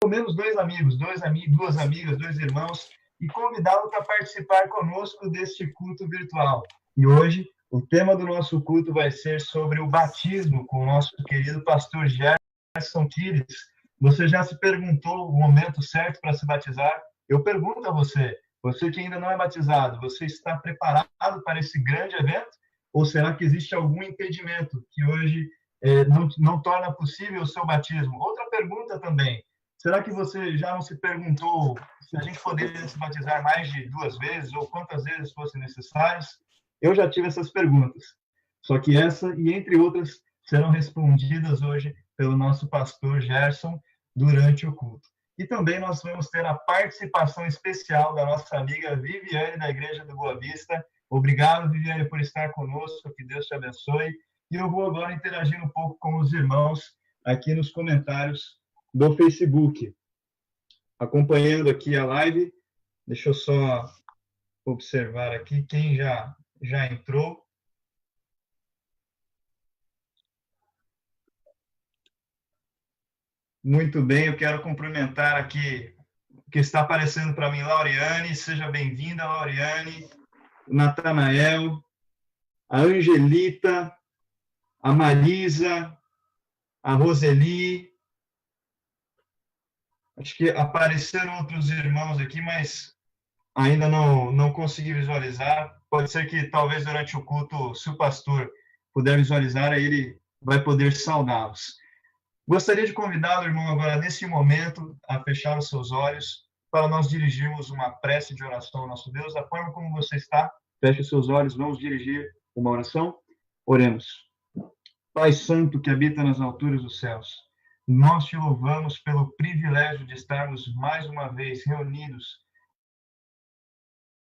menos dois amigos, duas amigas, dois irmãos, e convidá-los para participar conosco deste culto virtual. E hoje, o tema do nosso culto vai ser sobre o batismo com o nosso querido pastor Gerson Pires. Você já se perguntou o momento certo para se batizar? Eu pergunto a você que ainda não é batizado, você está preparado para esse grande evento? Ou será que existe algum impedimento que hoje não torna possível o seu batismo? Outra pergunta também, será que você já não se perguntou se a gente poderia se batizar mais de 2 vezes ou quantas vezes fossem necessárias? Eu já tive essas perguntas, só que essa e entre outras serão respondidas hoje pelo nosso pastor Gerson durante o culto. E também nós vamos ter a participação especial da nossa amiga Viviane, da Igreja do Boa Vista. Obrigado, Viviane, por estar conosco, que Deus te abençoe. E eu vou agora interagir um pouco com os irmãos aqui nos comentários do Facebook. Acompanhando aqui a live, deixa eu só observar aqui quem já entrou. Muito bem, eu quero cumprimentar aqui o que está aparecendo para mim, Lauriane. Seja bem-vinda, Lauriane. O Natanael, a Angelita, a Marisa, a Roseli. Acho que apareceram outros irmãos aqui, mas ainda não consegui visualizar. Pode ser que talvez durante o culto, se o pastor puder visualizar, aí ele vai poder saudá-los. Gostaria de convidar o irmão agora, nesse momento, a fechar os seus olhos para nós dirigirmos uma prece de oração ao nosso Deus. Da forma como você está, feche os seus olhos, vamos dirigir uma oração. Oremos. Pai Santo que habita nas alturas dos céus, nós te louvamos pelo privilégio de estarmos mais uma vez reunidos.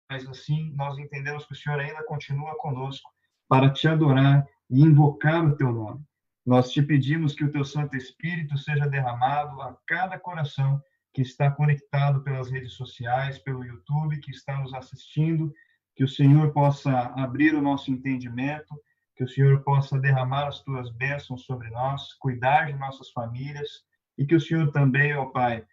Mas assim, nós entendemos que o Senhor ainda continua conosco para te adorar e invocar o teu nome. Nós te pedimos que o teu Santo Espírito seja derramado a cada coração que está conectado pelas redes sociais, pelo YouTube, que está nos assistindo, que o Senhor possa abrir o nosso entendimento, que o Senhor possa derramar as tuas bênçãos sobre nós, cuidar de nossas famílias, e que o Senhor também, ó Pai,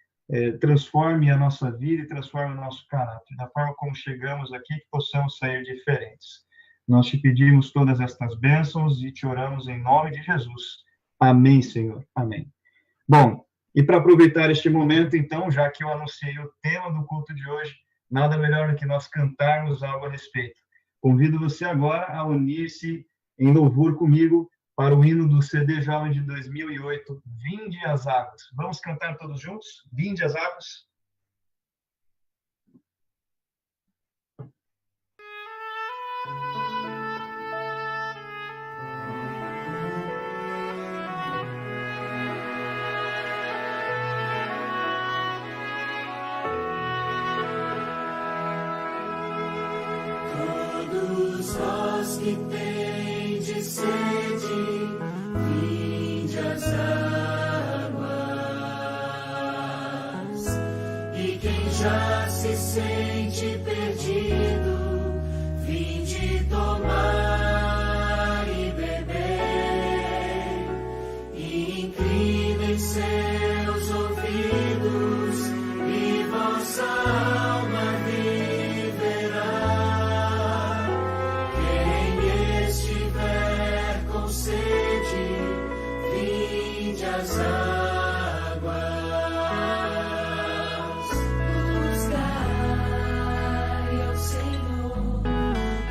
transforme a nossa vida e transforme o nosso caráter, da forma como chegamos aqui, que possamos sair diferentes. Nós te pedimos todas estas bênçãos e te oramos em nome de Jesus. Amém, Senhor. Amém. Bom, e para aproveitar este momento, então, já que eu anunciei o tema do culto de hoje, nada melhor do que nós cantarmos algo a respeito. Convido você agora a unir-se em louvor comigo para o hino do CD Jovem de 2008, Vinde às Águas. Vamos cantar todos juntos? Vinde às Águas. Todos vós que tendes sede, vinde às águas, e quem já se sente perdido, vinde tomar e beber, e inclinem seus ouvidos, e vossa alma viverá. Quem estiver com sede, vinde às águas. Buscai ao Senhor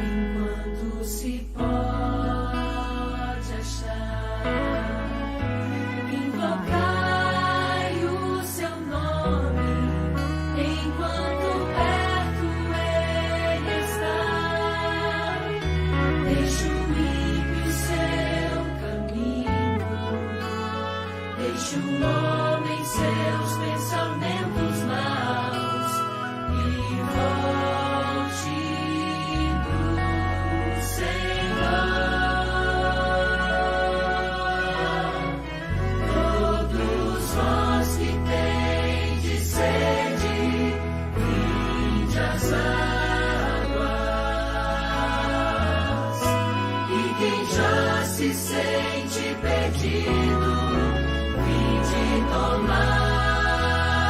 enquanto se pode achar. Invocai o seu nome enquanto perto ele está. Deixa o ímpio seu caminho, deixa o homem seus pensamentos maus e volte pro Senhor. Todos vós que tendes sede, vinde às águas, e quem já se sente perdido, vinde tomar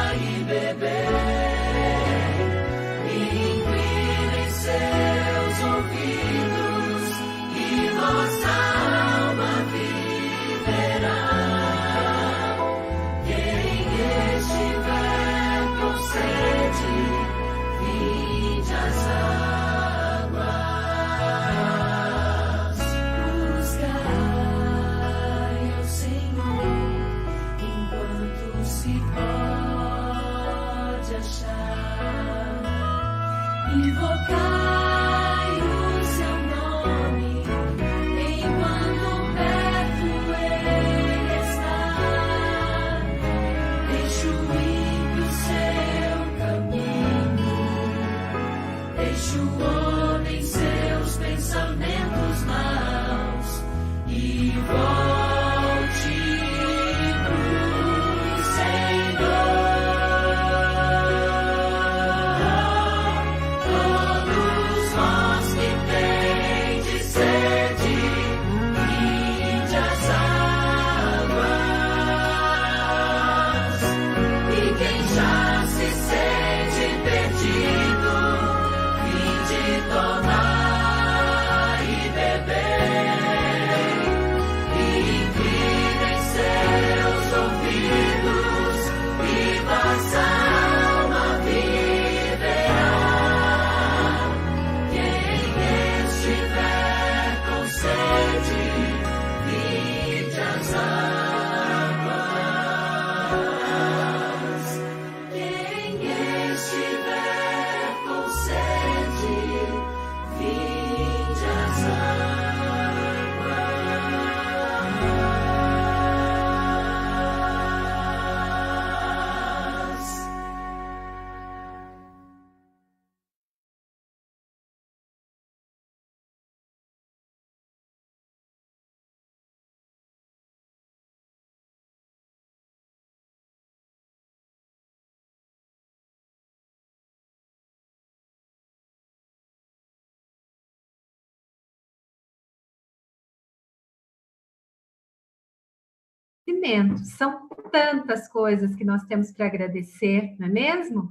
São tantas coisas que nós temos para agradecer, não é mesmo?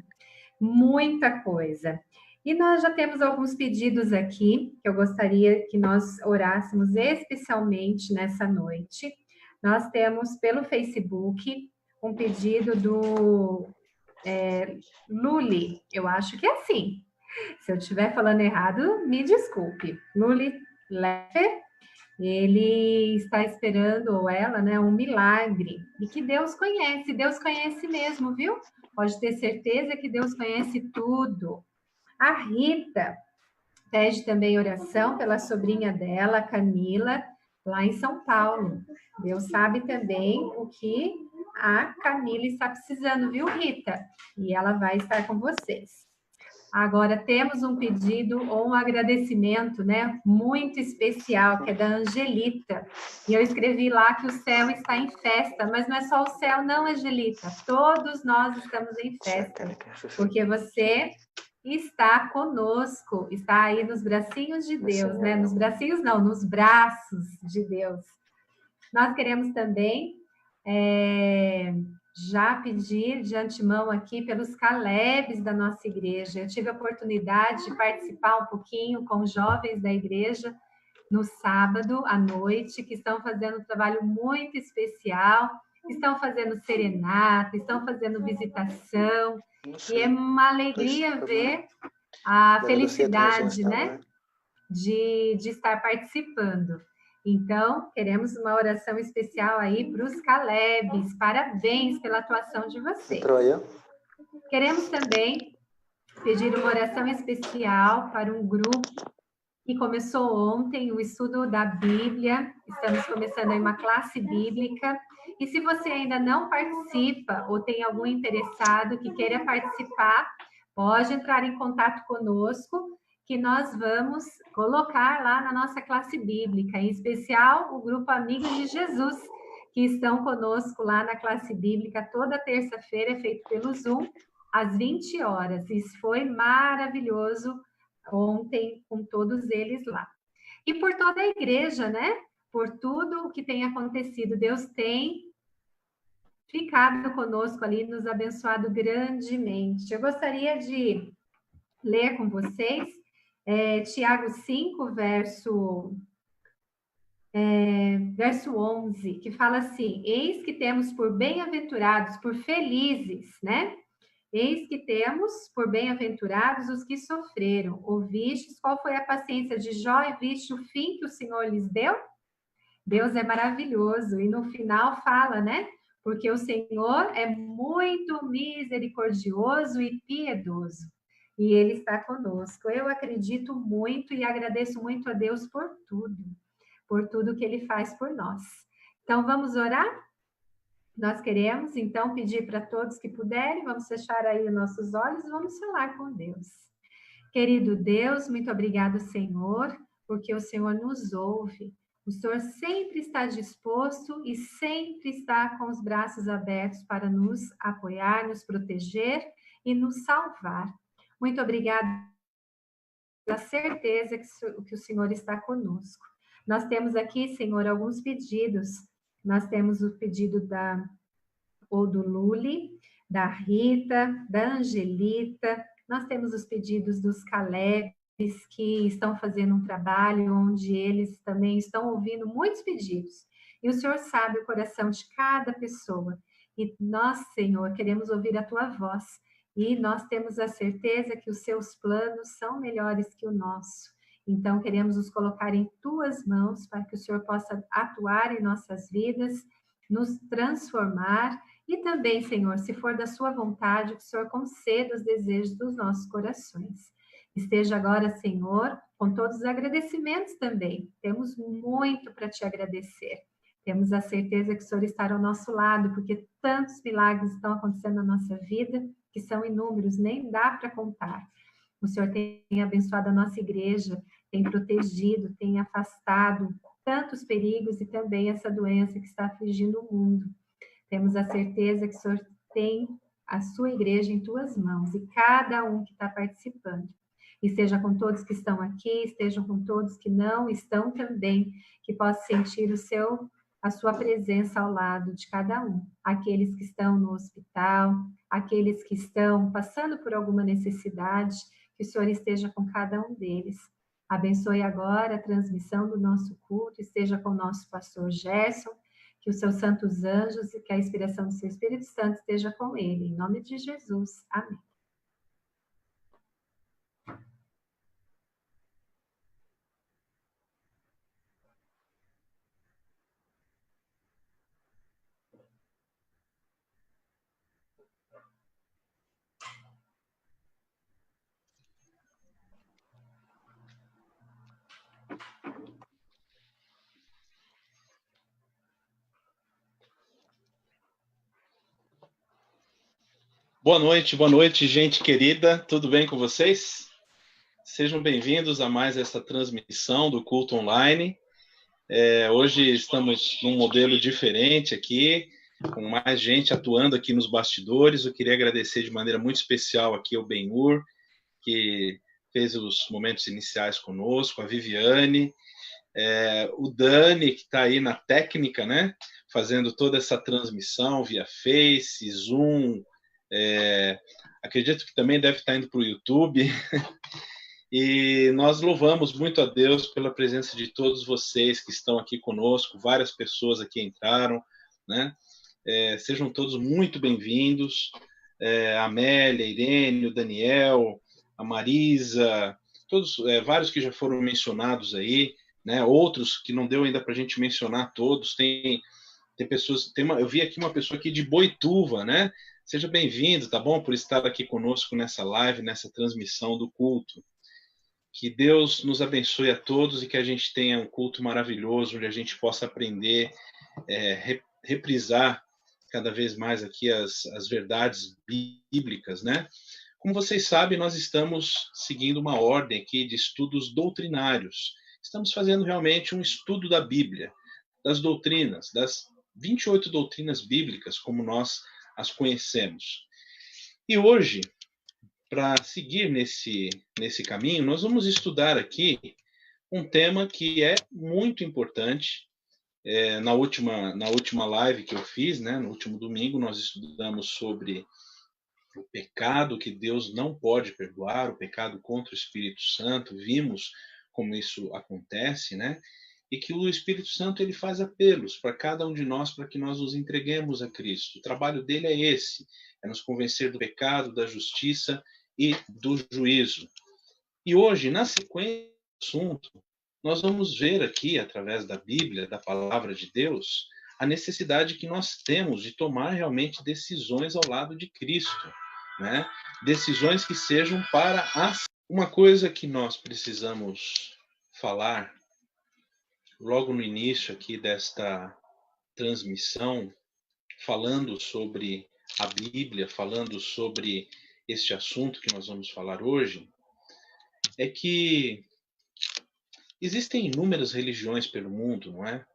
Muita coisa. E nós já temos alguns pedidos aqui, que eu gostaria que nós orássemos especialmente nessa noite. Nós temos pelo Facebook um pedido do Luli, eu acho que é assim. Se eu estiver falando errado, me desculpe. Luli Leffer, ele está esperando, ou ela, né, um milagre. E que Deus conhece mesmo, viu? Pode ter certeza que Deus conhece tudo. A Rita pede também oração pela sobrinha dela, Camila, lá em São Paulo. Deus sabe também o que a Camila está precisando, viu, Rita? E ela vai estar com vocês. Agora temos um pedido ou um agradecimento, né, muito especial, que é da Angelita. E eu escrevi lá que o céu está em festa, mas não é só o céu, não, Angelita. Todos nós estamos em festa, porque você está conosco, está aí nos bracinhos de Deus, né? Nos bracinhos não, nos braços de Deus. Nós queremos também já pedir de antemão aqui pelos Calebs da nossa igreja. Eu tive a oportunidade de participar um pouquinho com os jovens da igreja no sábado à noite, que estão fazendo um trabalho muito especial, estão fazendo serenata, estão fazendo visitação, e é uma alegria ver a felicidade, né, de estar participando. Então, queremos uma oração especial aí para os Calebs. Parabéns pela atuação de vocês. Queremos também pedir uma oração especial para um grupo que começou ontem o estudo da Bíblia. Estamos começando aí uma classe bíblica. E se você ainda não participa ou tem algum interessado que queira participar, pode entrar em contato conosco, que nós vamos colocar lá na nossa classe bíblica, em especial o grupo Amigos de Jesus, que estão conosco lá na classe bíblica toda terça-feira, é feito pelo Zoom, às 20 horas. Isso foi maravilhoso ontem com todos eles lá. E por toda a igreja, né? Por tudo o que tem acontecido. Deus tem ficado conosco ali, nos abençoado grandemente. Eu gostaria de ler com vocês Tiago 5, verso 11, que fala assim: eis que temos por bem-aventurados, por felizes, né? Eis que temos por bem-aventurados os que sofreram. Ouvistes qual foi a paciência de Jó e viste o fim que o Senhor lhes deu? Deus é maravilhoso. E no final fala, né? Porque o Senhor é muito misericordioso e piedoso. E Ele está conosco. Eu acredito muito e agradeço muito a Deus por tudo que Ele faz por nós. Então, vamos orar? Nós queremos, então, pedir para todos que puderem, vamos fechar aí os nossos olhos e vamos falar com Deus. Querido Deus, muito obrigado, Senhor, porque o Senhor nos ouve. O Senhor sempre está disposto e sempre está com os braços abertos para nos apoiar, nos proteger e nos salvar. Muito obrigada pela certeza que o Senhor está conosco. Nós temos aqui, Senhor, alguns pedidos. Nós temos o pedido do Luli, da Rita, da Angelita. Nós temos os pedidos dos Calebs, que estão fazendo um trabalho onde eles também estão ouvindo muitos pedidos. E o Senhor sabe o coração de cada pessoa. E nós, Senhor, queremos ouvir a Tua voz. E nós temos a certeza que os Seus planos são melhores que o nosso. Então, queremos nos colocar em Tuas mãos para que o Senhor possa atuar em nossas vidas, nos transformar e também, Senhor, se for da Sua vontade, que o Senhor conceda os desejos dos nossos corações. Esteja agora, Senhor, com todos os agradecimentos também. Temos muito para Te agradecer. Temos a certeza que o Senhor está ao nosso lado, porque tantos milagres estão acontecendo na nossa vida, que são inúmeros, nem dá para contar. O Senhor tem abençoado a nossa igreja, tem protegido, tem afastado tantos perigos e também essa doença que está afligindo o mundo. Temos a certeza que o Senhor tem a sua igreja em Tuas mãos e cada um que está participando. Esteja com todos que estão aqui, estejam com todos que não estão também, que possam sentir o Seu a sua presença ao lado de cada um. Aqueles que estão no hospital, aqueles que estão passando por alguma necessidade, que o Senhor esteja com cada um deles. Abençoe agora a transmissão do nosso culto, esteja com o nosso pastor Gerson, que os seus santos anjos e que a inspiração do seu Espírito Santo esteja com ele. Em nome de Jesus. Amém. Boa noite, gente querida. Tudo bem com vocês? Sejam bem-vindos a mais essa transmissão do culto online. Hoje estamos num modelo diferente aqui, com mais gente atuando aqui nos bastidores. Eu queria agradecer de maneira muito especial aqui ao Ben-Hur, que fez os momentos iniciais conosco, a Viviane, o Dani, que está aí na técnica, né? Fazendo toda essa transmissão via Face, Zoom. Acredito que também deve estar indo para o YouTube. E nós louvamos muito a Deus pela presença de todos vocês que estão aqui conosco. Várias pessoas aqui entraram, né? Sejam todos muito bem-vindos. A Amélia, a Irene, o Daniel, a Marisa, todos, vários que já foram mencionados aí, né? Outros que não deu ainda para a gente mencionar todos. Tem pessoas, eu vi aqui uma pessoa aqui de Boituva, né? Seja bem-vindo, tá bom? Por estar aqui conosco nessa live, nessa transmissão do culto. Que Deus nos abençoe a todos e que a gente tenha um culto maravilhoso, onde a gente possa aprender, reprisar cada vez mais aqui as verdades bíblicas, né? Como vocês sabem, nós estamos seguindo uma ordem aqui de estudos doutrinários. Estamos fazendo realmente um estudo da Bíblia, das doutrinas, das 28 doutrinas bíblicas, como nós as conhecemos. E hoje, para seguir nesse caminho, nós vamos estudar aqui um tema que é muito importante. Na última live que eu fiz, né, no último domingo, nós estudamos sobre o pecado que Deus não pode perdoar, o pecado contra o Espírito Santo. Vimos como isso acontece, né? E que o Espírito Santo ele faz apelos para cada um de nós para que nós nos entreguemos a Cristo. O trabalho dele é esse, é nos convencer do pecado, da justiça e do juízo. E hoje, na sequência do assunto, nós vamos ver aqui, através da Bíblia, da Palavra de Deus, a necessidade que nós temos de tomar realmente decisões ao lado de Cristo, né? Decisões que sejam para uma coisa que nós precisamos falar logo no início aqui desta transmissão, falando sobre a Bíblia, falando sobre este assunto que nós vamos falar hoje, é que existem inúmeras religiões pelo mundo, não é?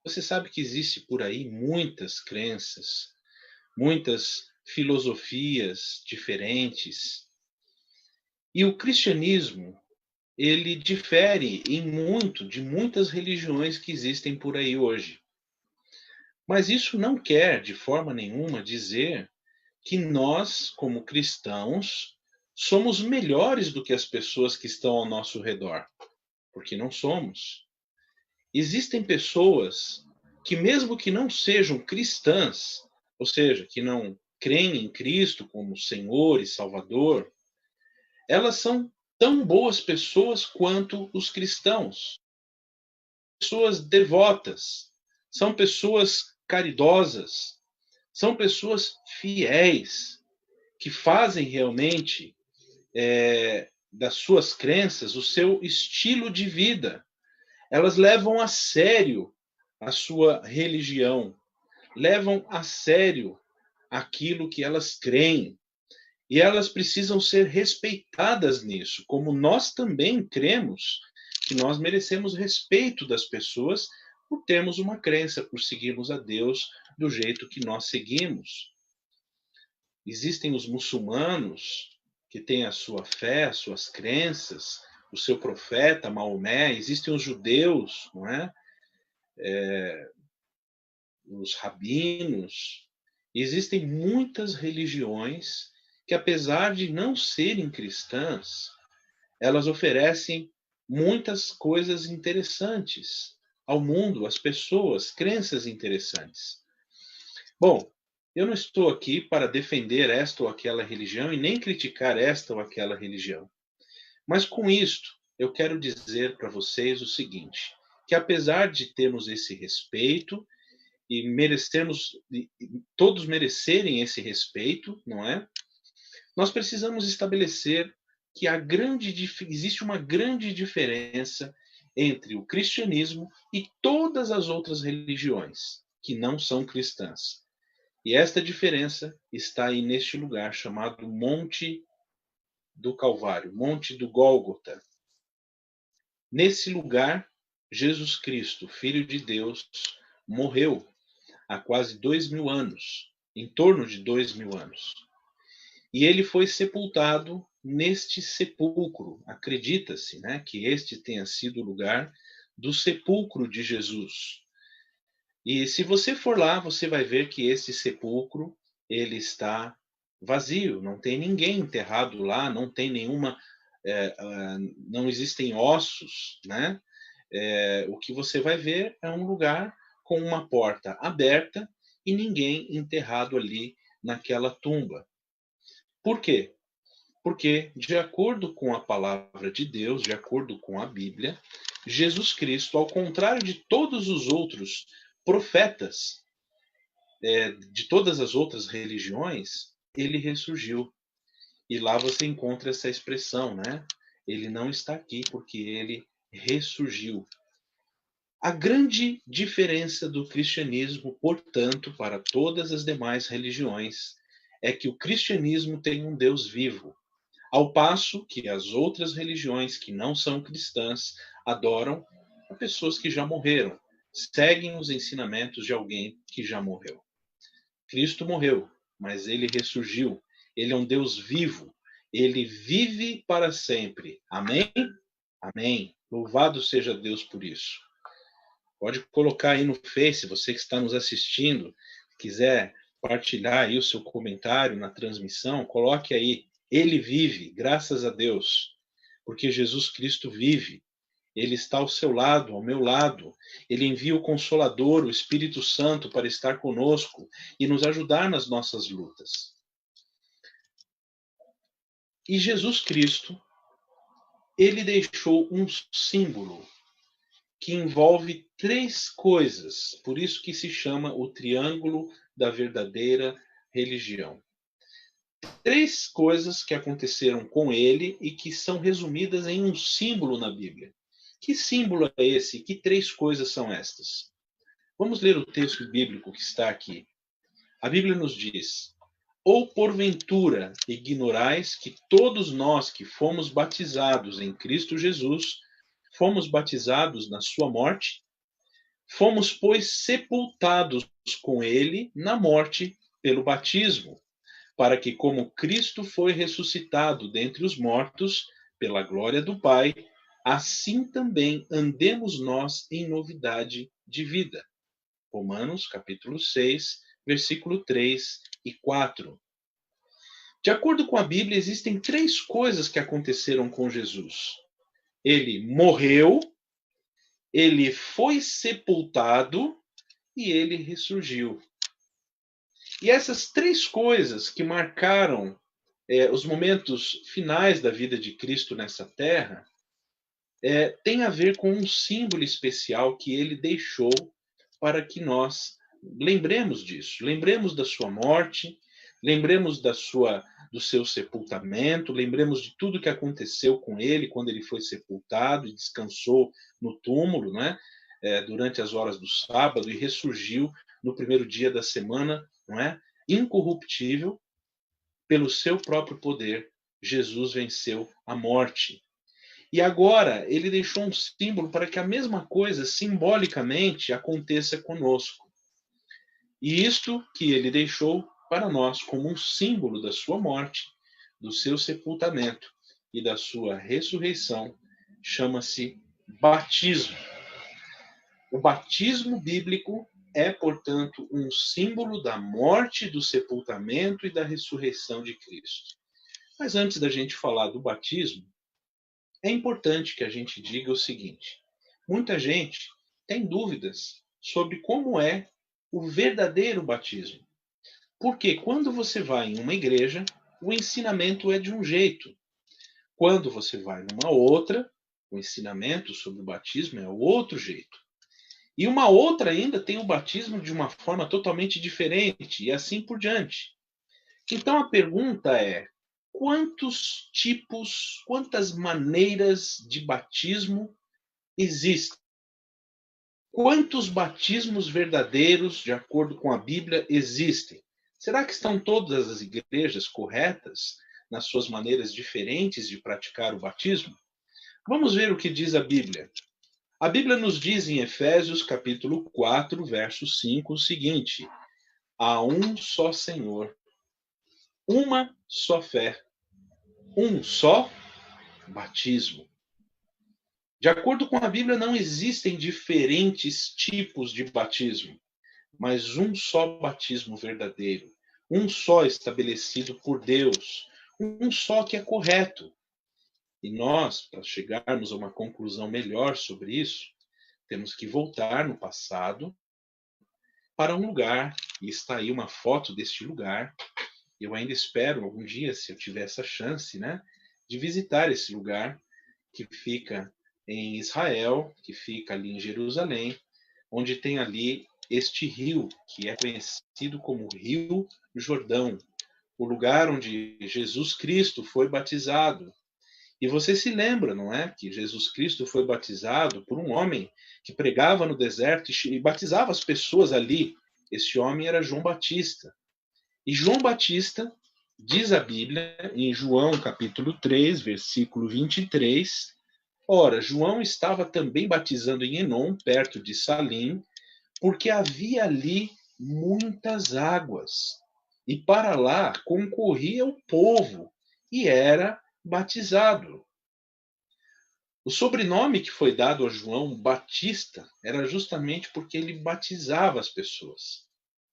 Você sabe que existe por aí muitas crenças, muitas filosofias diferentes. E o cristianismo, ele difere em muito de muitas religiões que existem por aí hoje. Mas isso não quer, de forma nenhuma, dizer que nós, como cristãos, somos melhores do que as pessoas que estão ao nosso redor, porque não somos. Existem pessoas que, mesmo que não sejam cristãs, ou seja, que não creem em Cristo como Senhor e Salvador, elas são tão boas pessoas quanto os cristãos. Pessoas devotas, são pessoas caridosas, são pessoas fiéis, que fazem realmente das suas crenças o seu estilo de vida. Elas levam a sério a sua religião, levam a sério aquilo que elas creem. E elas precisam ser respeitadas nisso, como nós também cremos que nós merecemos respeito das pessoas por termos uma crença, por seguirmos a Deus do jeito que nós seguimos. Existem os muçulmanos que têm a sua fé, as suas crenças, o seu profeta, Maomé. Existem os judeus, não é? os rabinos, existem muitas religiões que, apesar de não serem cristãs, elas oferecem muitas coisas interessantes ao mundo, às pessoas, crenças interessantes. Bom, eu não estou aqui para defender esta ou aquela religião e nem criticar esta ou aquela religião. Mas com isto, eu quero dizer para vocês o seguinte, que apesar de termos esse respeito e todos merecerem esse respeito, não é? Nós precisamos estabelecer que existe uma grande diferença entre o cristianismo e todas as outras religiões que não são cristãs. E esta diferença está aí neste lugar chamado Monte do Calvário, Monte do Gólgota. Nesse lugar, Jesus Cristo, Filho de Deus, morreu há quase 2000 anos, em torno de 2000 anos. E ele foi sepultado neste sepulcro. Acredita-se, né, que este tenha sido o lugar do sepulcro de Jesus. E se você for lá, você vai ver que esse sepulcro ele está vazio, não tem ninguém enterrado lá, não tem nenhuma, não existem ossos, né? O que você vai ver é um lugar com uma porta aberta e ninguém enterrado ali naquela tumba. Por quê? Porque, de acordo com a palavra de Deus, de acordo com a Bíblia, Jesus Cristo, ao contrário de todos os outros profetas, de todas as outras religiões, ele ressurgiu. E lá você encontra essa expressão, né? Ele não está aqui porque ele ressurgiu. A grande diferença do cristianismo, portanto, para todas as demais religiões, é que o cristianismo tem um Deus vivo, ao passo que as outras religiões que não são cristãs adoram a pessoas que já morreram, seguem os ensinamentos de alguém que já morreu. Cristo morreu, mas ele ressurgiu. Ele é um Deus vivo. Ele vive para sempre. Amém? Amém. Louvado seja Deus por isso. Pode colocar aí no Face, você que está nos assistindo, quiser partilhar aí o seu comentário na transmissão, coloque aí, ele vive, graças a Deus, porque Jesus Cristo vive, ele está ao seu lado, ao meu lado, ele envia o Consolador, o Espírito Santo, para estar conosco e nos ajudar nas nossas lutas. E Jesus Cristo, ele deixou um símbolo que envolve 3 coisas, por isso que se chama o triângulo da verdadeira religião. 3 coisas que aconteceram com ele e que são resumidas em um símbolo na Bíblia. Que símbolo é esse? Que 3 coisas são estas? Vamos ler o texto bíblico que está aqui. A Bíblia nos diz: ou porventura ignorais que todos nós que fomos batizados em Cristo Jesus, fomos batizados na sua morte? Fomos, pois, sepultados com ele na morte pelo batismo, para que, como Cristo foi ressuscitado dentre os mortos, pela glória do Pai, assim também andemos nós em novidade de vida. Romanos, capítulo 6, versículo 3 e 4. De acordo com a Bíblia, existem 3 coisas que aconteceram com Jesus. Ele morreu, ele foi sepultado e ele ressurgiu. E essas 3 coisas que marcaram os momentos finais da vida de Cristo nessa terra, tem a ver com um símbolo especial que ele deixou para que nós lembremos disso, lembremos da sua morte, lembremos do seu sepultamento, lembremos de tudo que aconteceu com ele quando ele foi sepultado e descansou no túmulo, né, durante as horas do sábado e ressurgiu no primeiro dia da semana, não é? Incorruptível, pelo seu próprio poder, Jesus venceu a morte. E agora ele deixou um símbolo para que a mesma coisa, simbolicamente, aconteça conosco. E isto que ele deixou para nós como um símbolo da sua morte, do seu sepultamento e da sua ressurreição, chama-se batismo. O batismo bíblico é, portanto, um símbolo da morte, do sepultamento e da ressurreição de Cristo. Mas antes da gente falar do batismo, é importante que a gente diga o seguinte: muita gente tem dúvidas sobre como é o verdadeiro batismo. Porque quando você vai em uma igreja, o ensinamento é de um jeito. Quando você vai numa outra, o ensinamento sobre o batismo é outro jeito. E uma outra ainda tem o batismo de uma forma totalmente diferente, e assim por diante. Então a pergunta é: quantos tipos, quantas maneiras de batismo existem? Quantos batismos verdadeiros, de acordo com a Bíblia, existem? Será que estão todas as igrejas corretas nas suas maneiras diferentes de praticar o batismo? Vamos ver o que diz a Bíblia. A Bíblia nos diz em Efésios capítulo 4, verso 5, o seguinte: há um só Senhor, uma só fé, um só batismo. De acordo com a Bíblia, não existem diferentes tipos de batismo, mas um só batismo verdadeiro, um só estabelecido por Deus, um só que é correto. E nós, para chegarmos a uma conclusão melhor sobre isso, temos que voltar no passado para um lugar, e está aí uma foto deste lugar. Eu ainda espero algum dia, se eu tiver essa chance, né, de visitar esse lugar que fica em Israel, que fica ali em Jerusalém, onde tem ali este rio, que é conhecido como Rio Jordão, o lugar onde Jesus Cristo foi batizado. E você se lembra, não é? Que Jesus Cristo foi batizado por um homem que pregava no deserto e batizava as pessoas ali. Este homem era João Batista. E João Batista, diz a Bíblia, em João capítulo 3, versículo 23, ora, João estava também batizando em Enom, perto de Salim, porque havia ali muitas águas. E para lá concorria o povo, e era batizado. O sobrenome que foi dado a João Batista era justamente porque ele batizava as pessoas.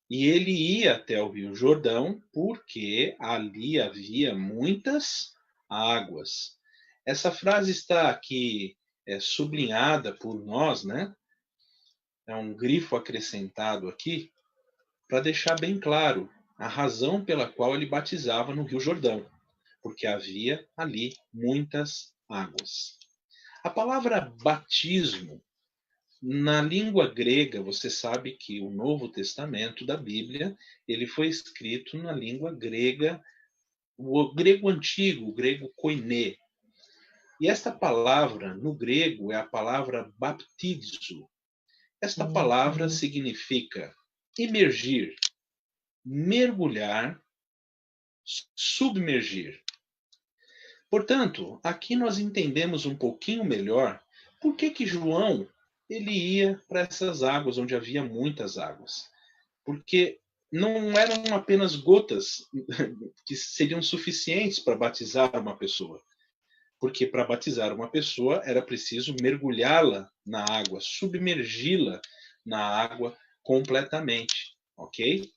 E ele ia até o Rio Jordão porque ali havia muitas águas. Essa frase está aqui sublinhada por nós, né? É um grifo acrescentado aqui para deixar bem claro a razão pela qual ele batizava no Rio Jordão, porque havia ali muitas águas. A palavra batismo, na língua grega, você sabe que o Novo Testamento da Bíblia, ele foi escrito na língua grega, o grego antigo, o grego koiné. E esta palavra, no grego, é a palavra baptizo. Esta palavra significa imergir, mergulhar, submergir. Portanto, aqui nós entendemos um pouquinho melhor por que João ele ia para essas águas onde havia muitas águas. Porque não eram apenas gotas que seriam suficientes para batizar uma pessoa. Porque para batizar uma pessoa era preciso mergulhá-la na água, submergi-la na água completamente, ok?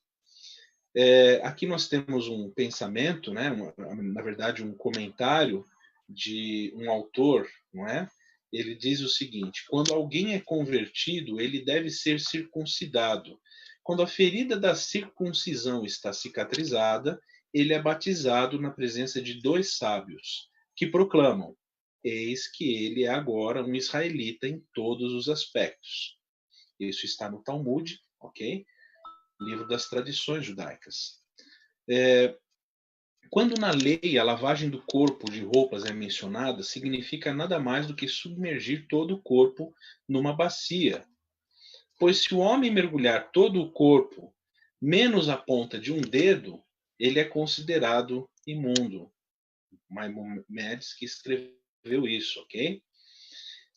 Aqui nós temos um pensamento, né? Na verdade um comentário de um autor, não é? Ele diz o seguinte: quando alguém é convertido, ele deve ser circuncidado. Quando a ferida da circuncisão está cicatrizada, ele é batizado na presença de dois sábios, que proclamam: eis que ele é agora um israelita em todos os aspectos. Isso está no Talmud, ok? Livro das tradições judaicas. Quando na lei a lavagem do corpo de roupas é mencionada, significa nada mais do que submergir todo o corpo numa bacia. Pois se o homem mergulhar todo o corpo, menos a ponta de um dedo, ele é considerado imundo. Maimonides que escreveu isso, ok?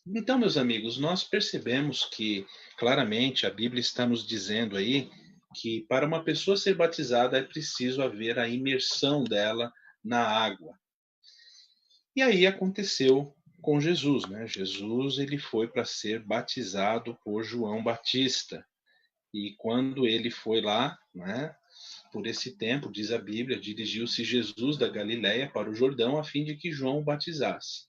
Então, meus amigos, nós percebemos que claramente a Bíblia está nos dizendo aí que para uma pessoa ser batizada é preciso haver a imersão dela na água. E aí aconteceu com Jesus, né? Jesus ele foi para ser batizado por João Batista. E quando ele foi lá, né, por esse tempo, diz a Bíblia, dirigiu-se Jesus da Galiléia para o Jordão a fim de que João o batizasse.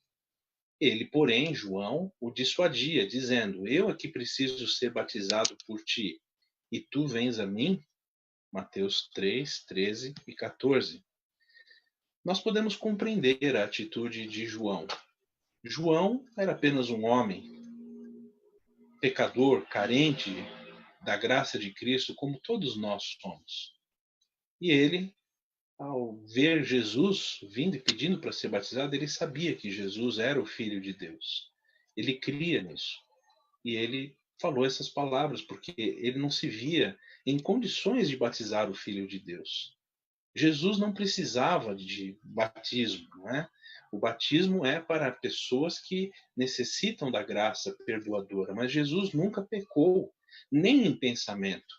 Ele, porém, João, o dissuadia, dizendo: Eu aqui preciso ser batizado por ti, e tu vens a mim? Mateus 3, 13 e 14. Nós podemos compreender a atitude de João. João era apenas um homem, pecador, carente da graça de Cristo, como todos nós somos. E ele, ao ver Jesus vindo e pedindo para ser batizado, ele sabia que Jesus era o Filho de Deus. Ele cria nisso. E ele falou essas palavras porque ele não se via em condições de batizar o Filho de Deus. Jesus não precisava de batismo, não é? O batismo é para pessoas que necessitam da graça perdoadora, mas Jesus nunca pecou, nem em pensamento.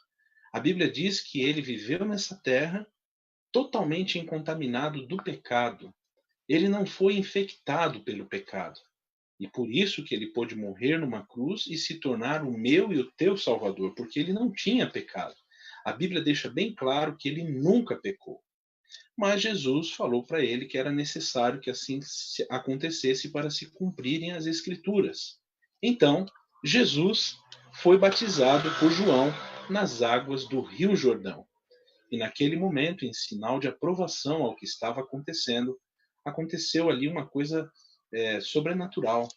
A Bíblia diz que ele viveu nessa terra totalmente incontaminado do pecado. Ele não foi infectado pelo pecado. E por isso que ele pôde morrer numa cruz e se tornar o meu e o teu Salvador, porque ele não tinha pecado. A Bíblia deixa bem claro que ele nunca pecou. Mas Jesus falou para ele que era necessário que assim acontecesse para se cumprirem as Escrituras. Então, Jesus foi batizado por João nas águas do Rio Jordão. E naquele momento, em sinal de aprovação ao que estava acontecendo, aconteceu ali uma coisa sobrenatural.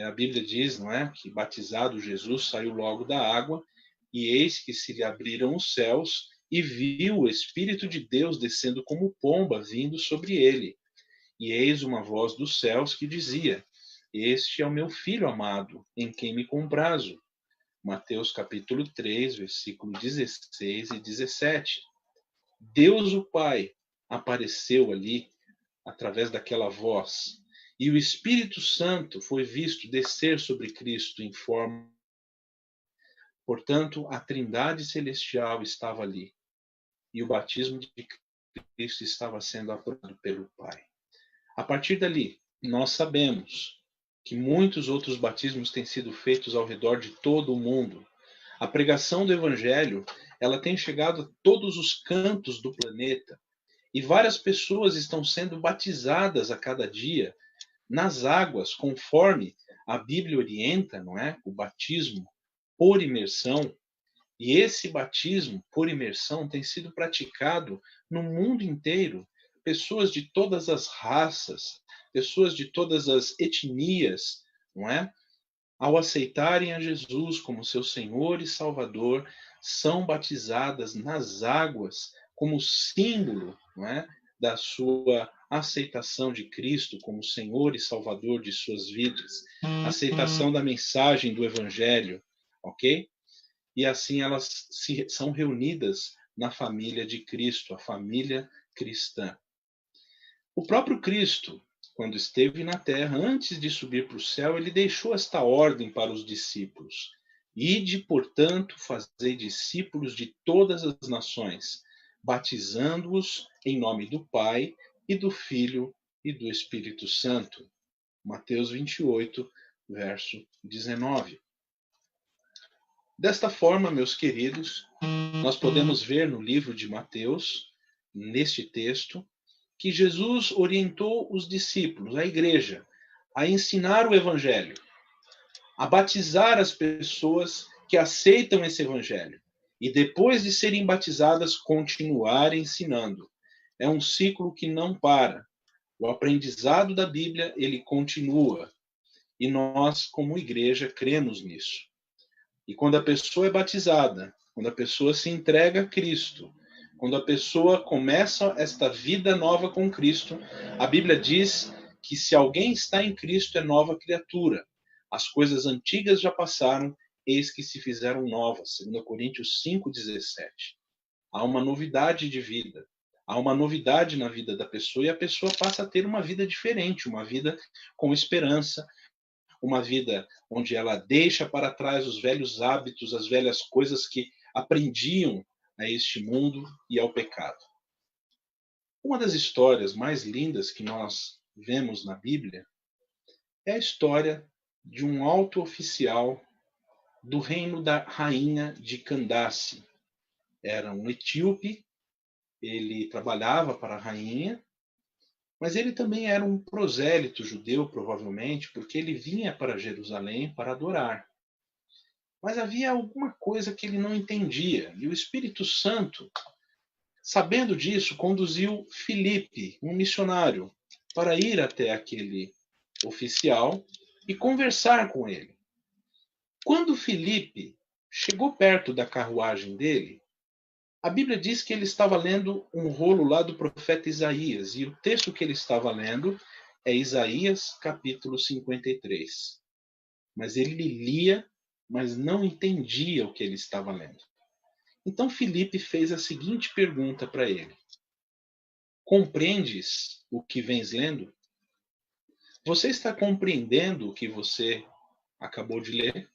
A Bíblia diz, não é, que batizado Jesus saiu logo da água e eis que se lhe abriram os céus e viu o Espírito de Deus descendo como pomba vindo sobre ele. E eis uma voz dos céus que dizia: Este é o meu Filho amado, em quem me comprazo. Mateus capítulo 3, versículo 16 e 17. Deus o Pai apareceu ali através daquela voz. E o Espírito Santo foi visto descer sobre Cristo em forma. Portanto, a Trindade Celestial estava ali. E o batismo de Cristo estava sendo aprovado pelo Pai. A partir dali, nós sabemos que muitos outros batismos têm sido feitos ao redor de todo o mundo. A pregação do Evangelho, ela tem chegado a todos os cantos do planeta. E várias pessoas estão sendo batizadas a cada dia nas águas, conforme a Bíblia orienta, não é? O batismo por imersão. E esse batismo por imersão tem sido praticado no mundo inteiro. Pessoas de todas as raças, pessoas de todas as etnias, não é? Ao aceitarem a Jesus como seu Senhor e Salvador, são batizadas nas águas como símbolo, não é, da sua aceitação de Cristo como Senhor e Salvador de suas vidas, aceitação da mensagem do Evangelho, ok? E assim elas são reunidas na família de Cristo, a família cristã. O próprio Cristo, quando esteve na terra, antes de subir para o céu, ele deixou esta ordem para os discípulos: Ide, portanto, fazei discípulos de todas as nações, batizando-os em nome do Pai e do Filho e do Espírito Santo. Mateus 28, verso 19. Desta forma, meus queridos, nós podemos ver no livro de Mateus, neste texto, que Jesus orientou os discípulos, a igreja, a ensinar o Evangelho, a batizar as pessoas que aceitam esse Evangelho e depois de serem batizadas, continuar ensinando. É um ciclo que não para. O aprendizado da Bíblia, ele continua. E nós, como igreja, cremos nisso. E quando a pessoa é batizada, quando a pessoa se entrega a Cristo, quando a pessoa começa esta vida nova com Cristo, a Bíblia diz que se alguém está em Cristo é nova criatura. As coisas antigas já passaram, eis que se fizeram novas. 2 Coríntios 5,17. Há uma novidade de vida. Há uma novidade na vida da pessoa e a pessoa passa a ter uma vida diferente, uma vida com esperança, uma vida onde ela deixa para trás os velhos hábitos, as velhas coisas que aprendiam a este mundo e ao pecado. Uma das histórias mais lindas que nós vemos na Bíblia é a história de um alto oficial do reino da rainha de Candace. Era um etíope, ele trabalhava para a rainha, mas ele também era um prosélito judeu, provavelmente, porque ele vinha para Jerusalém para adorar. Mas havia alguma coisa que ele não entendia, e o Espírito Santo, sabendo disso, conduziu Filipe, um missionário, para ir até aquele oficial e conversar com ele. Quando Filipe chegou perto da carruagem dele, a Bíblia diz que ele estava lendo um rolo lá do profeta Isaías, e o texto que ele estava lendo é Isaías capítulo 53. Mas ele lia, mas não entendia o que ele estava lendo. Então Filipe fez a seguinte pergunta para ele: compreendes o que vens lendo? Você está compreendendo o que você acabou de ler?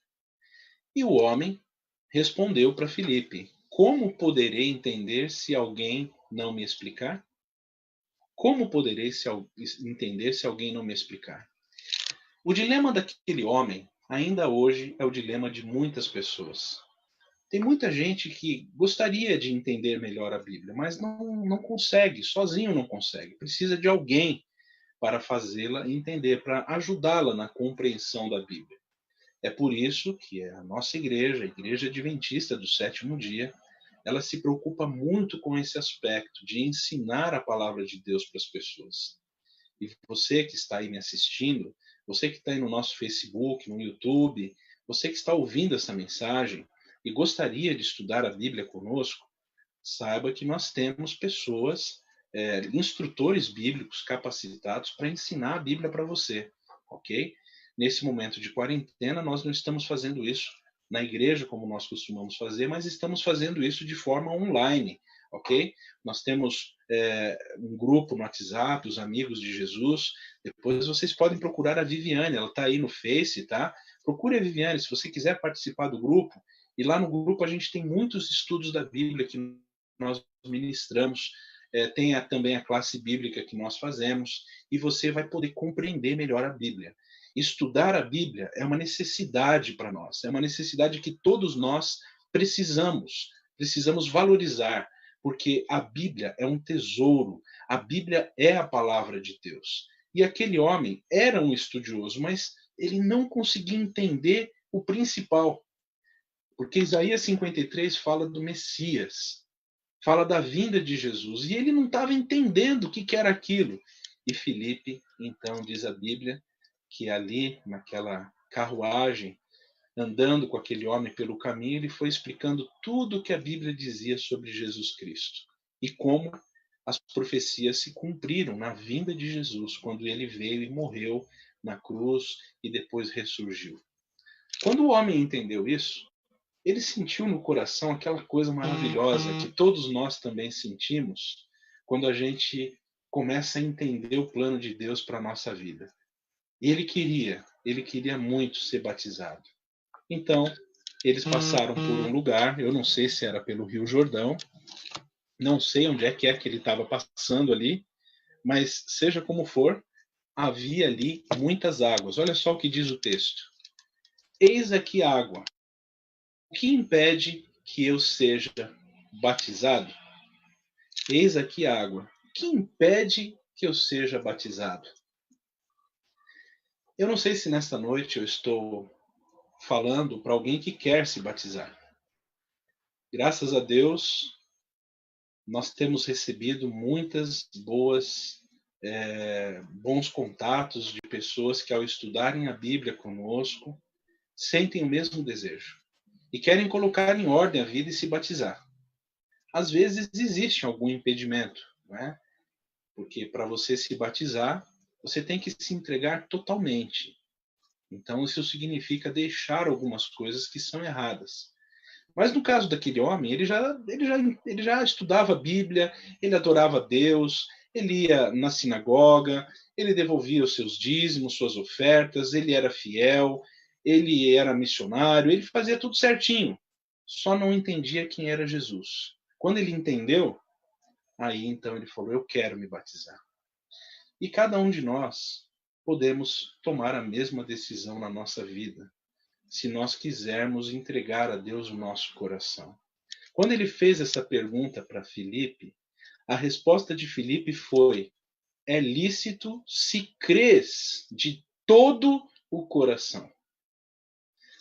E o homem respondeu para Filipe: como poderei entender se alguém não me explicar? Como poderei entender se alguém não me explicar? O dilema daquele homem ainda hoje é o dilema de muitas pessoas. Tem muita gente que gostaria de entender melhor a Bíblia, mas não consegue, sozinho não consegue. Precisa de alguém para fazê-la entender, para ajudá-la na compreensão da Bíblia. É por isso que a nossa igreja, a Igreja Adventista do Sétimo Dia, ela se preocupa muito com esse aspecto de ensinar a palavra de Deus para as pessoas. E você que está aí me assistindo, você que está aí no nosso Facebook, no YouTube, você que está ouvindo essa mensagem e gostaria de estudar a Bíblia conosco, saiba que nós temos pessoas, instrutores bíblicos capacitados para ensinar a Bíblia para você, ok? Nesse momento de quarentena, nós não estamos fazendo isso na igreja como nós costumamos fazer, mas estamos fazendo isso de forma online, ok? Nós temos um grupo no WhatsApp, os Amigos de Jesus. Depois vocês podem procurar a Viviane, ela está aí no Face, tá? Procure a Viviane se você quiser participar do grupo. E lá no grupo a gente tem muitos estudos da Bíblia que nós ministramos. Tem também a classe bíblica que nós fazemos. E você vai poder compreender melhor a Bíblia. Estudar a Bíblia é uma necessidade para nós. É uma necessidade que todos nós precisamos valorizar. Porque a Bíblia é um tesouro. A Bíblia é a palavra de Deus. E aquele homem era um estudioso, mas ele não conseguia entender o principal. Porque Isaías 53 fala do Messias, fala da vinda de Jesus, e ele não estava entendendo o que era aquilo. E Filipe, então, diz a Bíblia, que ali, naquela carruagem, andando com aquele homem pelo caminho, ele foi explicando tudo o que a Bíblia dizia sobre Jesus Cristo e como as profecias se cumpriram na vinda de Jesus, quando ele veio e morreu na cruz e depois ressurgiu. Quando o homem entendeu isso, ele sentiu no coração aquela coisa maravilhosa que todos nós também sentimos quando a gente começa a entender o plano de Deus para a nossa vida. E ele queria muito ser batizado. Então, eles passaram por um lugar, eu não sei se era pelo Rio Jordão, não sei onde é que ele estava passando ali, mas seja como for, havia ali muitas águas. Olha só o que diz o texto. Eis aqui a água. O que impede que eu seja batizado? Eis aqui a água. O que impede que eu seja batizado? Eu não sei se nesta noite eu estou falando para alguém que quer se batizar. Graças a Deus, nós temos recebido muitas bons contatos de pessoas que, ao estudarem a Bíblia conosco, sentem o mesmo desejo e querem colocar em ordem a vida e se batizar. Às vezes existe algum impedimento, né? Porque para você se batizar, você tem que se entregar totalmente. Então, isso significa deixar algumas coisas que são erradas. Mas no caso daquele homem, ele já estudava a Bíblia, ele adorava Deus, ele ia na sinagoga, ele devolvia os seus dízimos, suas ofertas, ele era fiel, ele era missionário, ele fazia tudo certinho. Só não entendia quem era Jesus. Quando ele entendeu, aí então ele falou: eu quero me batizar. E cada um de nós podemos tomar a mesma decisão na nossa vida. se nós quisermos entregar a Deus o nosso coração. Quando ele fez essa pergunta para Filipe, a resposta de Filipe foi: é lícito se crês de todo o coração.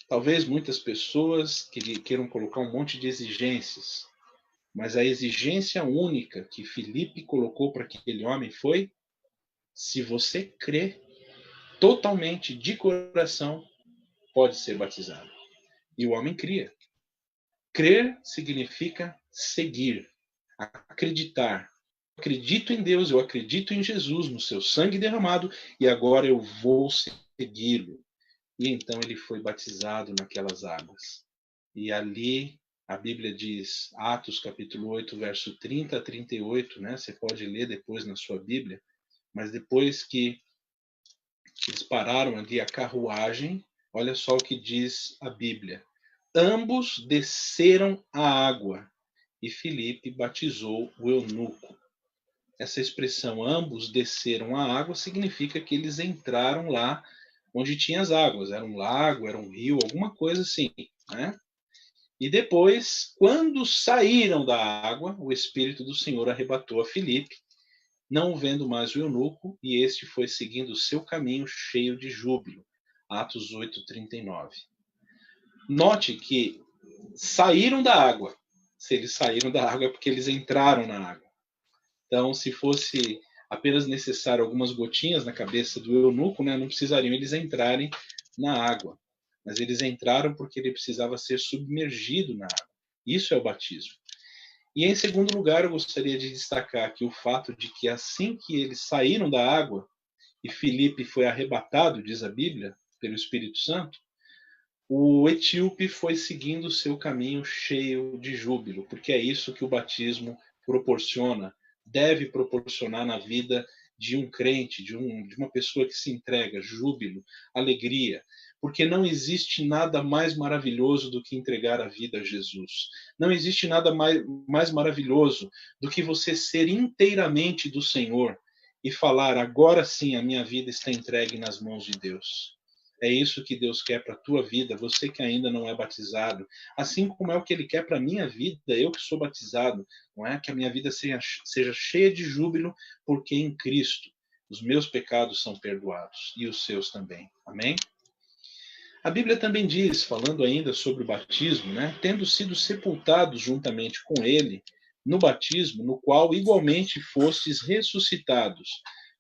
Talvez muitas pessoas queiram colocar um monte de exigências, mas a exigência única que Filipe colocou para aquele homem foi: se você crê totalmente de coração, pode ser batizado. E o homem cria. Crer significa seguir, acreditar. Eu acredito em Deus, eu acredito em Jesus, no seu sangue derramado, e agora eu vou segui-lo. E então ele foi batizado naquelas águas. E ali a Bíblia diz, Atos capítulo 8, verso 30 a 38, né? Você pode ler depois na sua Bíblia, mas depois que eles pararam ali a carruagem, olha só o que diz a Bíblia. Ambos desceram à água e Filipe batizou o eunuco. Essa expressão, ambos desceram à água, significa que eles entraram lá onde tinha as águas. Era um lago, era um rio, alguma coisa assim, né? E depois, quando saíram da água, o Espírito do Senhor arrebatou a Filipe, não vendo mais o eunuco, e este foi seguindo o seu caminho cheio de júbilo. Atos 8:39. Note que saíram da água. Se eles saíram da água é porque eles entraram na água. Então, se fosse apenas necessário algumas gotinhas na cabeça do eunuco, né, não precisariam eles entrarem na água. Mas eles entraram porque ele precisava ser submergido na água. Isso é o batismo. E em segundo lugar, eu gostaria de destacar aqui o fato de que assim que eles saíram da água e Filipe foi arrebatado, diz a Bíblia, pelo Espírito Santo, o etíope foi seguindo o seu caminho cheio de júbilo, porque é isso que o batismo proporciona, deve proporcionar na vida de um crente, de uma pessoa que se entrega, júbilo, alegria, porque não existe nada mais maravilhoso do que entregar a vida a Jesus. Não existe nada mais maravilhoso do que você ser inteiramente do Senhor e falar, agora sim a minha vida está entregue nas mãos de Deus. É isso que Deus quer para a tua vida, você que ainda não é batizado. Assim como é o que Ele quer para a minha vida, eu que sou batizado. Não é que a minha vida seja cheia de júbilo, porque em Cristo os meus pecados são perdoados e os seus também. Amém? A Bíblia também diz, falando ainda sobre o batismo, né, tendo sido sepultados juntamente com Ele no batismo, no qual igualmente fostes ressuscitados,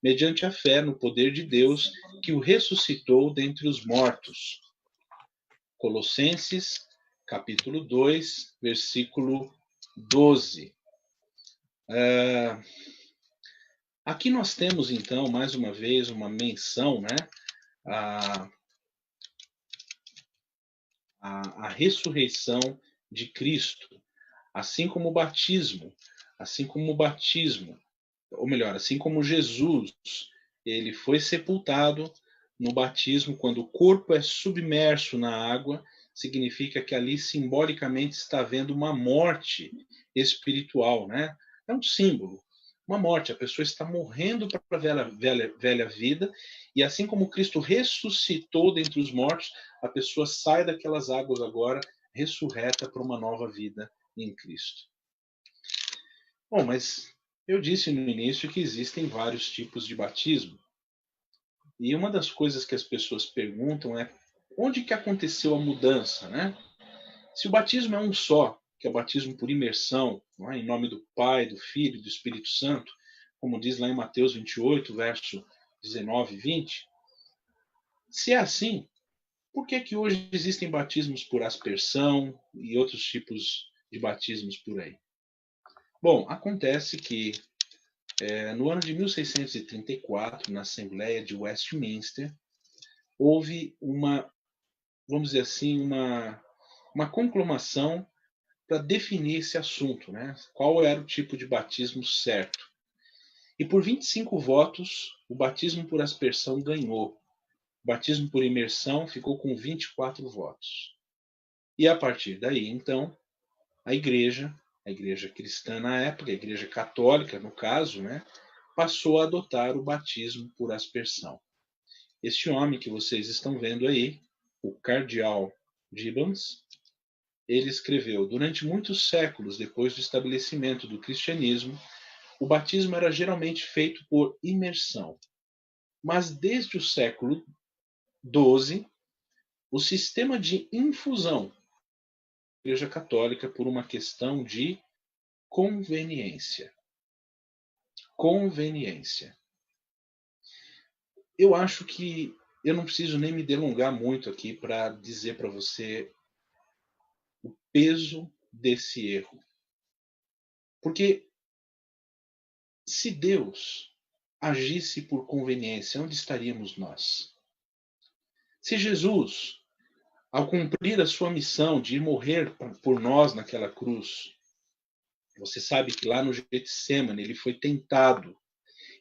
mediante a fé no poder de Deus, que o ressuscitou dentre os mortos. Colossenses, capítulo 2, versículo 12. Aqui nós temos, então, mais uma vez, uma menção, né, a ressurreição de Cristo, assim como o batismo, ou melhor, assim como Jesus, ele foi sepultado no batismo, quando o corpo é submerso na água, significa que ali simbolicamente está havendo uma morte espiritual, né? É um símbolo, uma morte. A pessoa está morrendo para a velha vida, e assim como Cristo ressuscitou dentre os mortos, a pessoa sai daquelas águas agora, ressurreta para uma nova vida em Cristo. Bom, mas eu disse no início que existem vários tipos de batismo. E uma das coisas que as pessoas perguntam é onde que aconteceu a mudança, né? Se o batismo é um só, que é o batismo por imersão, não é? Em nome do Pai, do Filho e do Espírito Santo, como diz lá em Mateus 28, verso 19 e 20, se é assim, por que que hoje existem batismos por aspersão e outros tipos de batismos por aí? Bom, acontece que no ano de 1634, na Assembleia de Westminster, houve vamos dizer assim, uma conclamação para definir esse assunto, né? Qual era o tipo de batismo certo. E por 25 votos, o batismo por aspersão ganhou. O batismo por imersão ficou com 24 votos. E a partir daí, então, a igreja cristã na época, a igreja católica, no caso, né, passou a adotar o batismo por aspersão. Este homem que vocês estão vendo aí, o cardeal Gibbons, ele escreveu: durante muitos séculos depois do estabelecimento do cristianismo, o batismo era geralmente feito por imersão. Mas desde o século XII, o sistema de infusão da Igreja Católica por uma questão de conveniência. Conveniência. Eu acho que eu não preciso nem me delongar muito aqui para dizer para você o peso desse erro. Porque se Deus agisse por conveniência, onde estaríamos nós? Se Jesus, ao cumprir a sua missão de ir morrer por nós naquela cruz, você sabe que lá no Getsêmani ele foi tentado.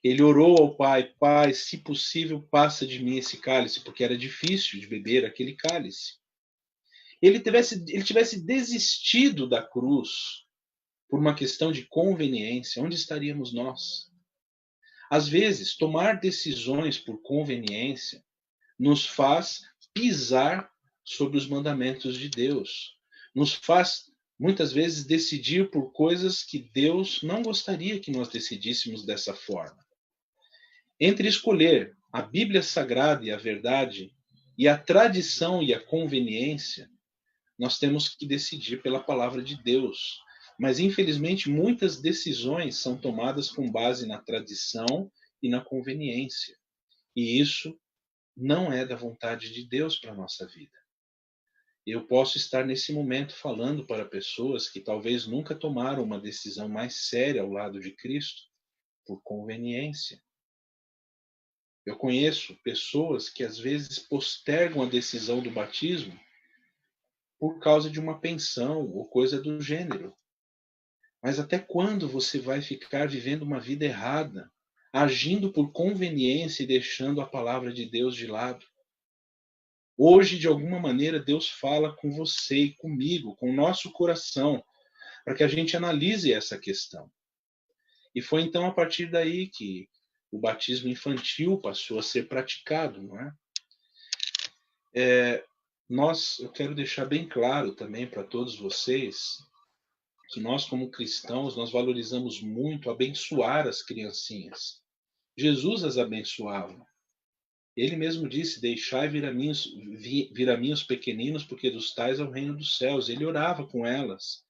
Ele orou ao Pai: Pai, se possível, passa de mim esse cálice, porque era difícil de beber aquele cálice. Ele tivesse desistido da cruz por uma questão de conveniência, onde estaríamos nós? Às vezes, tomar decisões por conveniência nos faz pisar sobre os mandamentos de Deus. Nos faz, muitas vezes, decidir por coisas que Deus não gostaria que nós decidíssemos dessa forma. Entre escolher a Bíblia Sagrada e a verdade, e a tradição e a conveniência, nós temos que decidir pela palavra de Deus. Mas, infelizmente, muitas decisões são tomadas com base na tradição e na conveniência. E isso não é da vontade de Deus para a nossa vida. Eu posso estar nesse momento falando para pessoas que talvez nunca tomaram uma decisão mais séria ao lado de Cristo por conveniência. Eu conheço pessoas que às vezes postergam a decisão do batismo por causa de uma pensão ou coisa do gênero. Mas até quando você vai ficar vivendo uma vida errada, agindo por conveniência e deixando a palavra de Deus de lado? Hoje, de alguma maneira, Deus fala com você e comigo, com o nosso coração, para que a gente analise essa questão. E foi então a partir daí que o batismo infantil passou a ser praticado, não é? Eu quero deixar bem claro também para todos vocês que nós, como cristãos, nós valorizamos muito abençoar as criancinhas. Jesus as abençoava. Ele mesmo disse: deixai vir a mim os pequeninos, porque dos tais é o reino dos céus. Ele orava com elas.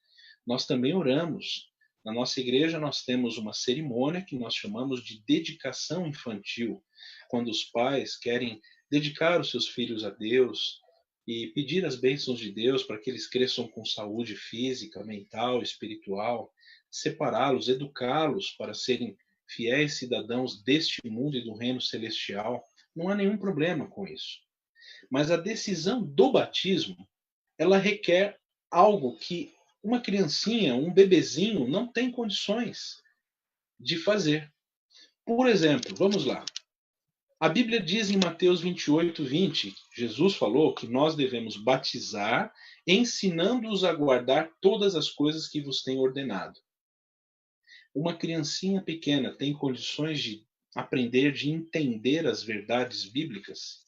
Nós também oramos. Na nossa igreja nós temos uma cerimônia que nós chamamos de dedicação infantil, quando os pais querem dedicar os seus filhos a Deus e pedir as bênçãos de Deus para que eles cresçam com saúde física, mental, espiritual, separá-los, educá-los para serem fiéis cidadãos deste mundo e do reino celestial. Não há nenhum problema com isso. Mas a decisão do batismo, ela requer algo que uma criancinha, um bebezinho, não tem condições de fazer. Por exemplo, vamos lá. A Bíblia diz em Mateus 28:20, Jesus falou que nós devemos batizar, ensinando-os a guardar todas as coisas que vos tenho ordenado. Uma criancinha pequena tem condições de aprender, de entender as verdades bíblicas?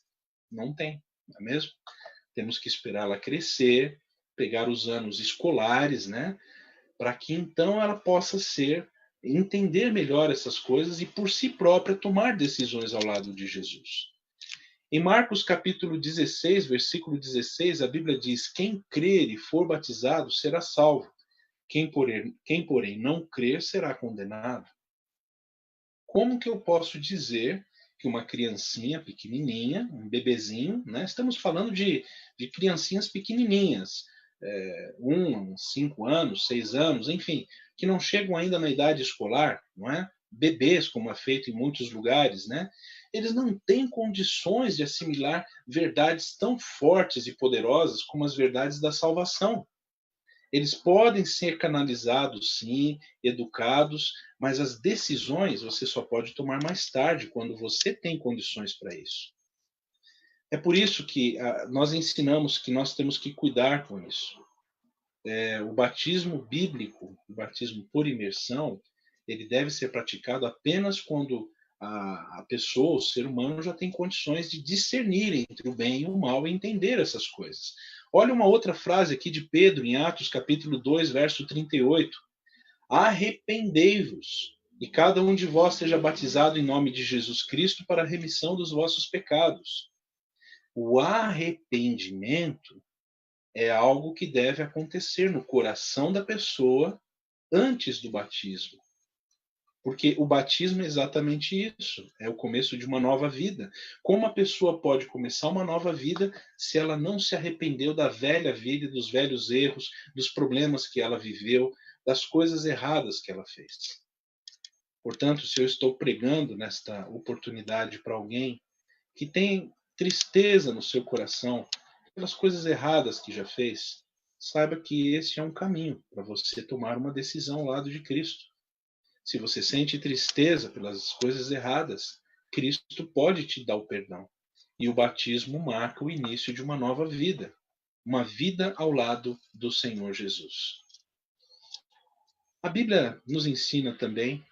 Não tem, não é mesmo? Temos que esperá-la crescer, pegar os anos escolares, né? Para que então ela possa entender melhor essas coisas e por si própria tomar decisões ao lado de Jesus. Em Marcos capítulo 16, versículo 16, a Bíblia diz: quem crer e for batizado será salvo. Quem, porém, não crer será condenado. Como que eu posso dizer que uma criancinha pequenininha, um bebezinho, né? Estamos falando de criancinhas pequenininhas, 5 anos, 6 anos, enfim, que não chegam ainda na idade escolar, não é? Bebês, como é feito em muitos lugares, né? Eles não têm condições de assimilar verdades tão fortes e poderosas como as verdades da salvação. Eles podem ser canalizados, sim, educados, mas as decisões você só pode tomar mais tarde, quando você tem condições para isso. É por isso que nós ensinamos que nós temos que cuidar com isso. O batismo bíblico, o batismo por imersão, ele deve ser praticado apenas quando a pessoa, o ser humano, já tem condições de discernir entre o bem e o mal e entender essas coisas. Olha uma outra frase aqui de Pedro, em Atos capítulo 2, verso 38. Arrependei-vos, e cada um de vós seja batizado em nome de Jesus Cristo para a remissão dos vossos pecados. O arrependimento é algo que deve acontecer no coração da pessoa antes do batismo. Porque o batismo é exatamente isso, é o começo de uma nova vida. Como a pessoa pode começar uma nova vida se ela não se arrependeu da velha vida, dos velhos erros, dos problemas que ela viveu, das coisas erradas que ela fez? Portanto, se eu estou pregando nesta oportunidade para alguém que tem tristeza no seu coração pelas coisas erradas que já fez, saiba que esse é um caminho para você tomar uma decisão ao lado de Cristo. Se você sente tristeza pelas coisas erradas, Cristo pode te dar o perdão. E o batismo marca o início de uma nova vida, uma vida ao lado do Senhor Jesus. A Bíblia nos ensina também,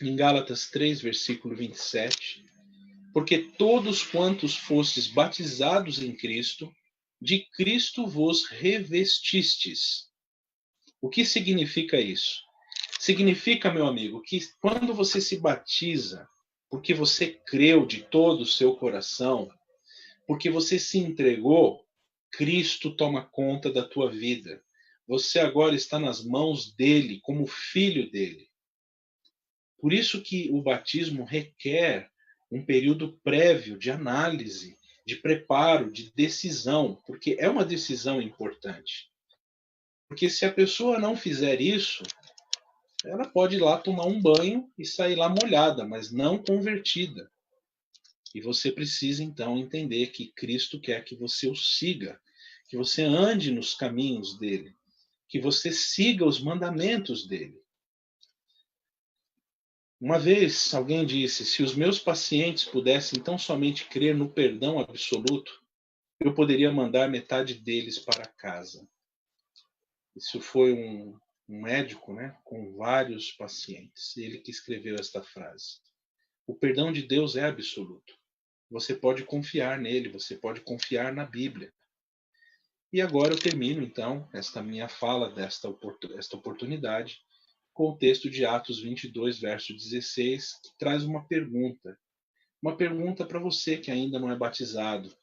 em Gálatas 3, versículo 27, porque todos quantos fostes batizados em Cristo, de Cristo vos revestistes. O que significa isso? Significa, meu amigo, que quando você se batiza, porque você creu de todo o seu coração, porque você se entregou, Cristo toma conta da tua vida. Você agora está nas mãos dele, como filho dele. Por isso que o batismo requer um período prévio de análise, de preparo, de decisão, porque é uma decisão importante. Porque se a pessoa não fizer isso, ela pode ir lá tomar um banho e sair lá molhada, mas não convertida. E você precisa então entender que Cristo quer que você o siga, que você ande nos caminhos dele, que você siga os mandamentos dele. Uma vez alguém disse: se os meus pacientes pudessem tão somente crer no perdão absoluto, eu poderia mandar metade deles para casa. Isso foi um médico, né, com vários pacientes, ele que escreveu esta frase. O perdão de Deus é absoluto. Você pode confiar nele, você pode confiar na Bíblia. E agora eu termino, então, esta minha fala, esta oportunidade, com o texto de Atos 22, verso 16, que traz uma pergunta. Uma pergunta para você que ainda não é batizado,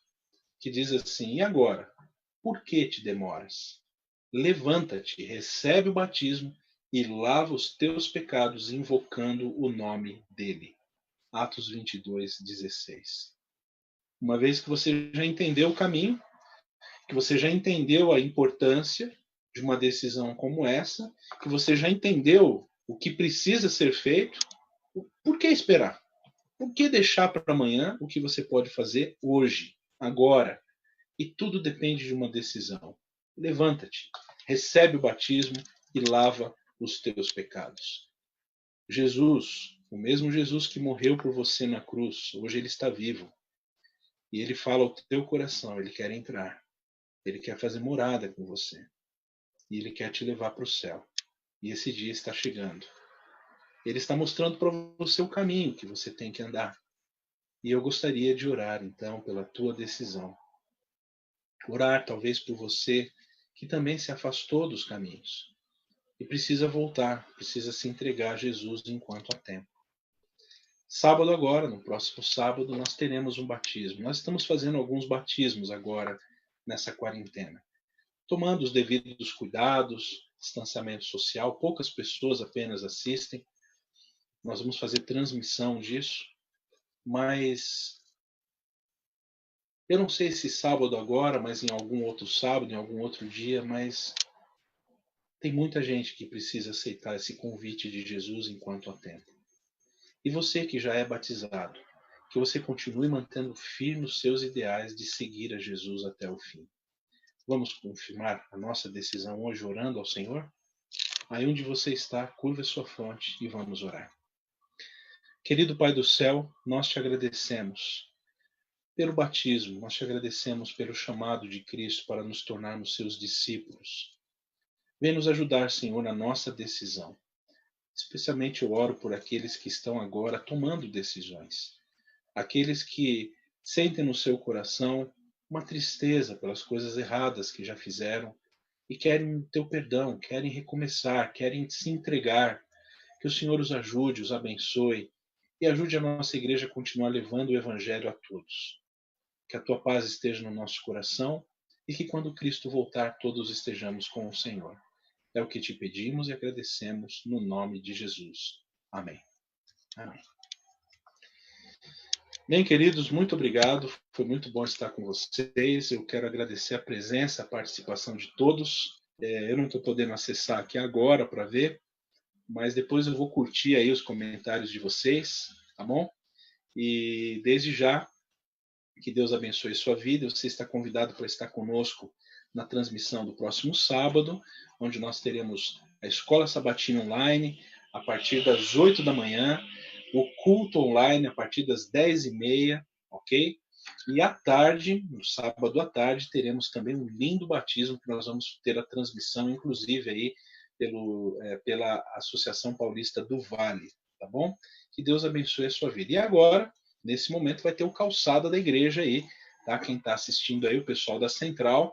que diz assim: e agora? Por que te demoras? Levanta-te, recebe o batismo e lava os teus pecados invocando o nome dele. Atos 22, 16. Uma vez que você já entendeu o caminho, que você já entendeu a importância de uma decisão como essa, que você já entendeu o que precisa ser feito, por que esperar? Por que deixar para amanhã o que você pode fazer hoje, agora? E tudo depende de uma decisão. Levanta-te, recebe o batismo e lava os teus pecados. Jesus, o mesmo Jesus que morreu por você na cruz, hoje ele está vivo. E ele fala ao teu coração, ele quer entrar. Ele quer fazer morada com você. E ele quer te levar para o céu. E esse dia está chegando. Ele está mostrando para você o caminho que você tem que andar. E eu gostaria de orar, então, pela tua decisão. Orar, talvez, por você que também se afastou dos caminhos. E precisa voltar, precisa se entregar a Jesus enquanto há tempo. Sábado agora, no próximo sábado, nós teremos um batismo. Nós estamos fazendo alguns batismos agora, nessa quarentena. Tomando os devidos cuidados, distanciamento social, poucas pessoas apenas assistem. Nós vamos fazer transmissão disso, mas eu não sei se sábado agora, mas em algum outro sábado, em algum outro dia, mas tem muita gente que precisa aceitar esse convite de Jesus enquanto há tempo. E você que já é batizado, que você continue mantendo firme os seus ideais de seguir a Jesus até o fim. Vamos confirmar a nossa decisão hoje orando ao Senhor? Aí onde você está, curva a sua fronte e vamos orar. Querido Pai do céu, nós te agradecemos pelo batismo, nós te agradecemos pelo chamado de Cristo para nos tornarmos seus discípulos. Vem nos ajudar, Senhor, na nossa decisão. Especialmente eu oro por aqueles que estão agora tomando decisões. Aqueles que sentem no seu coração uma tristeza pelas coisas erradas que já fizeram e querem o teu perdão, querem recomeçar, querem se entregar. Que o Senhor os ajude, os abençoe e ajude a nossa igreja a continuar levando o Evangelho a todos. Que a tua paz esteja no nosso coração e que quando Cristo voltar todos estejamos com o Senhor. É o que te pedimos e agradecemos no nome de Jesus. Amém. Amém. Bem, queridos, muito obrigado. Foi muito bom estar com vocês. Eu quero agradecer a presença, a participação de todos. Eu não estou podendo acessar aqui agora para ver, mas depois eu vou curtir aí os comentários de vocês, tá bom? E desde já, que Deus abençoe sua vida. Você está convidado para estar conosco na transmissão do próximo sábado, onde nós teremos a Escola Sabatina Online a partir das 8 da manhã, o culto online a partir das 10h30, ok? E à tarde, no sábado à tarde, teremos também um lindo batismo, que nós vamos ter a transmissão, inclusive aí pela Associação Paulista do Vale, tá bom? Que Deus abençoe a sua vida. E agora, nesse momento, vai ter o calçada da igreja aí, tá? Quem está assistindo aí, o pessoal da Central,